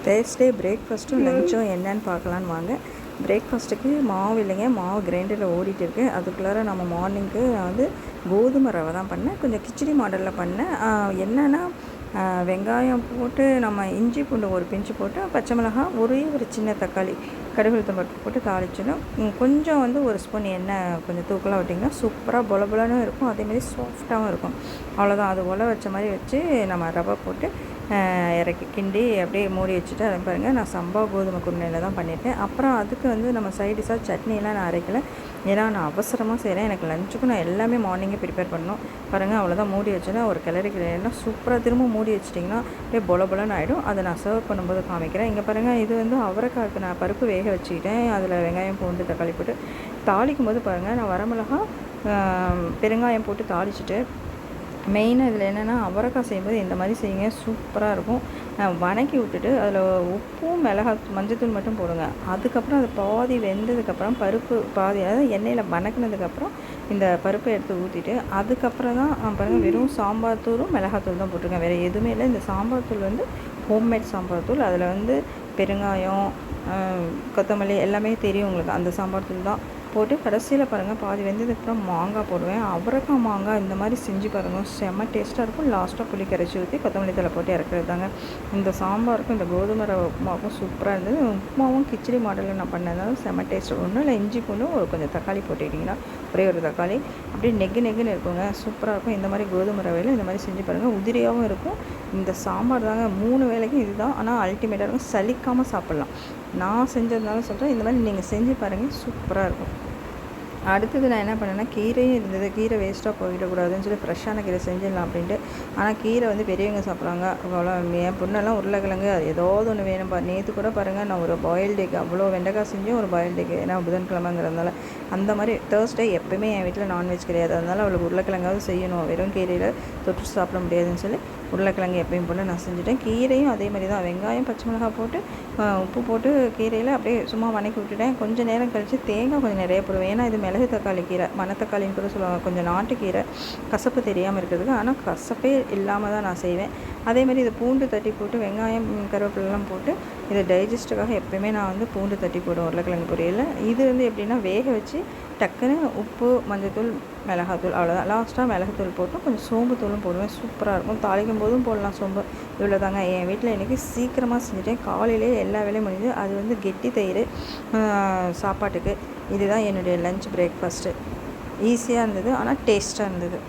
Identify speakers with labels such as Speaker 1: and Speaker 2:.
Speaker 1: Thursday பிரேக்ஃபாஸ்ட்டும் லஞ்சும் என்னன்னு பார்க்கலான்னு வாங்க. பிரேக்ஃபாஸ்ட்டுக்கு மாவு இல்லைங்க, மாவு கிரைண்டரில் ஓடிட்டு இருக்கு. அதுக்குள்ளார நம்ம மார்னிங்க்கு நான் வந்து கோதுமை ரவை தான் பண்ணேன். கொஞ்சம் கிச்சடி மாடலில் பண்ணேன். என்னென்னா வெங்காயம் போட்டு நம்ம இஞ்சி பூண்டு ஒரு பிஞ்சு போட்டு பச்சை மிளகாய் ஒரே ஒரு சின்ன தக்காளி கடுகு உளுத்தம் பருப்பு போட்டு தாளிச்சிடும். கொஞ்சம் வந்து ஒரு ஸ்பூன் எண்ணெய் கொஞ்சம் தூக்கலாக விட்டிங்கன்னா சூப்பராக பொலபொலன்னு இருக்கும். அதேமாதிரி சாஃப்டாகவும் இருக்கும். அவ்வளோதான். அது ஒலை வச்ச மாதிரி வச்சு நம்ம ரவை போட்டு இறக்கி கிண்டி அப்படியே மூடி வச்சுட்டு அதை பாருங்கள். நான் சம்பா கோதுமை குருணையில் தான் பண்ணியிருக்கேன். அப்புறம் அதுக்கு வந்து நம்ம சைடிஷாக சட்னியெலாம் நான் அரைக்கலை. ஏன்னா நான் அவசரமாக செய்கிறேன். எனக்கு லஞ்சுக்கும் நான் எல்லாமே மார்னிங்கே ப்ரிப்பேர் பண்ணணும். பாருங்கள், அவ்வளோதான். மூடி வச்சுன்னா ஒரு கிளறினா சூப்பராக திரும்ப மூடி வச்சிட்டிங்கன்னா அப்படியே பொலன்னு ஆகிடும். அதை நான் சர்வ் பண்ணும்போது காமிக்கிறேன். இங்கே பாருங்கள், இது வந்து அவரைக்காய்க்கு நான் பருப்பு வேக வச்சுக்கிட்டேன். அதில் வெங்காயம் பூண்டு தக்காளி போட்டு தாளிக்கும் போது பாருங்கள், நான் வரமிளகா பெருங்காயம் போட்டு தாளிச்சிட்டு மெயினாக இதில் என்னென்னா அவரைக்காய் செய்யும்போது இந்த மாதிரி செய்யுங்க, சூப்பராக இருக்கும். வணக்கி விட்டுட்டு அதில் உப்பும் மஞ்சத்தூள் மட்டும் போடுங்க. அதுக்கப்புறம் அது பாதி வெந்ததுக்கப்புறம் பருப்பு பாதி, அதாவது எண்ணெயில் வணக்கினதுக்கப்புறம் இந்த பருப்பை எடுத்து ஊற்றிட்டு அதுக்கப்புறம் தான் பாருங்கள் வெறும் சாம்பார் தூளும் மிளகாத்தூள் தான் போட்டிருக்கேன். வேறு எதுவுமே இல்லை. இந்த சாம்பார் தூள் வந்து ஹோம்மேட் சாம்பார் தூள். அதில் வந்து பெருங்காயம் கொத்தமல்லி எல்லாமே தெரியும் உங்களுக்கு. அந்த சாம்பார் தூள் தான் போட்டு கடைசியில் பாருங்கள் பாதி வெந்ததுக்கப்புறம் மாங்காய் போடுவேன். அவரைக்காய் மாங்காய் இந்த மாதிரி செஞ்சு பாருங்கள், செம்ம டேஸ்ட்டாக இருக்கும். லாஸ்ட்டாக புளி கரைச்சி ஊற்றி கொத்தமல்லி தலை போட்டு இறக்குறது தாங்க. இந்த சாம்பாருக்கும் இந்த கோதுமை ரவை உப்புமாவுக்கும் சூப்பராக இருந்தது. உப்புமாவும் கிச்சடி மாடலில் நான் பண்ணதுனால செம்ம டேஸ்ட். ஒன்றும் இல்லை, இஞ்சி பூண்டும் ஒரு கொஞ்சம் தக்காளி போட்டுக்கிட்டிங்கன்னா ஒரே ஒரு தக்காளி அப்படியே நெக்குன்னு இருக்குங்க, சூப்பராக இருக்கும். இந்த மாதிரி கோதுமை ரவையில் இந்த மாதிரி செஞ்சு பாருங்கள், உதிரியாகவும் இருக்கும். இந்த சாம்பார் தாங்க 3 வேளைக்கும் இதுதான். ஆனால் அல்டிமேட்டாக இருக்கும், சலிக்காமல் சாப்பிட்லாம். நான் செஞ்சதுனால சொல்கிறேன், இந்த மாதிரி நீங்கள் செஞ்சு பாருங்கள், சூப்பராக இருக்கும். அடுத்தது நான் என்ன பண்ணேன்னா, கீரையும் இருந்தது. கீரை வேஸ்ட்டாக போயிடக்கூடாதுன்னு சொல்லி ஃப்ரெஷ்ஷான கீரை செஞ்சிடலாம் அப்படின்ட்டு. ஆனால் கீரை வந்து பெரியவங்க சாப்பிட்றாங்க. அவ்வளோ என் பொண்ணெல்லாம் உருளைக்கிழங்கு அது ஏதாவது ஒன்று வேணும்பா. நேற்று கூட பாருங்கள், நான் ஒரு பாயில்டு எக் அவ்வளோ வெண்டைக்காய் செஞ்சேன், ஒரு பாயில்டு எக். ஏன்னா புதன்கிழமைங்கிறதுனால அந்த மாதிரி தேர்ஸ்டே எப்போயுமே என் வீட்டில் நான்வெஜ் கிடையாது. அதனால் அவளுக்கு உருளைக்கிழங்காவது செய்யணும், வெறும் கீரையில் தொட்டு சாப்பிட முடியாதுன்னு சொல்லி உருளைக்கிழங்கு எப்பயும் போல் நான் செஞ்சுட்டேன். கீரையும் அதே மாதிரி தான், வெங்காயம் பச்சை மிளகாய் போட்டு உப்பு போட்டு கீரையில் அப்படியே சும்மா வணக்கி விட்டுட்டேன். கொஞ்சம் நேரம் கழித்து தேங்காய் கொஞ்சம் நிறைய போடுவேன். ஏன்னா இது மிளகு தக்காளி கீரை, மணத்தக்காளின்னு கூட சொல்லுவாங்க. கொஞ்சம் நாட்டுக்கீரை, கசப்பு தெரியாமல் இருக்கிறதுக்கு. ஆனால் கசப்பே இல்லாமல் தான் நான் செய்வேன். அதேமாதிரி இது பூண்டு தட்டி போட்டு வெங்காயம் கருவேப்பிலெலாம் போட்டு இது டைஜஸ்ட்டுக்காக எப்போயுமே நான் வந்து பூண்டு தட்டி போடுவேன் உருளைக்கிழங்கு பொரியலில். இது வந்து எப்படின்னா வேக வச்சு டக்குன்னு உப்பு மஞ்சத்தூள் மிளகாத்தூள் அவ்வளோதான். லாஸ்ட்டாக மிளகுத்தூள் போட்டு கொஞ்சம் சோம்பு தூளும் போடுவேன். சூப்பராக இருக்கும். தாளிக்கும் போதும் போடலாம் சோம்பு. இவ்வளோ தாங்க. என் வீட்டில் இன்றைக்கி சீக்கிரமாக செஞ்சுட்டேன். காலையிலே எல்லா வேலையும் முடிஞ்சு. அது வந்து கெட்டி தயிர் சாப்பாட்டுக்கு. இதுதான் என்னுடைய லஞ்ச் பிரேக்ஃபாஸ்ட்டு. ஈஸியாக இருந்தது, ஆனால் டேஸ்ட்டாக இருந்தது.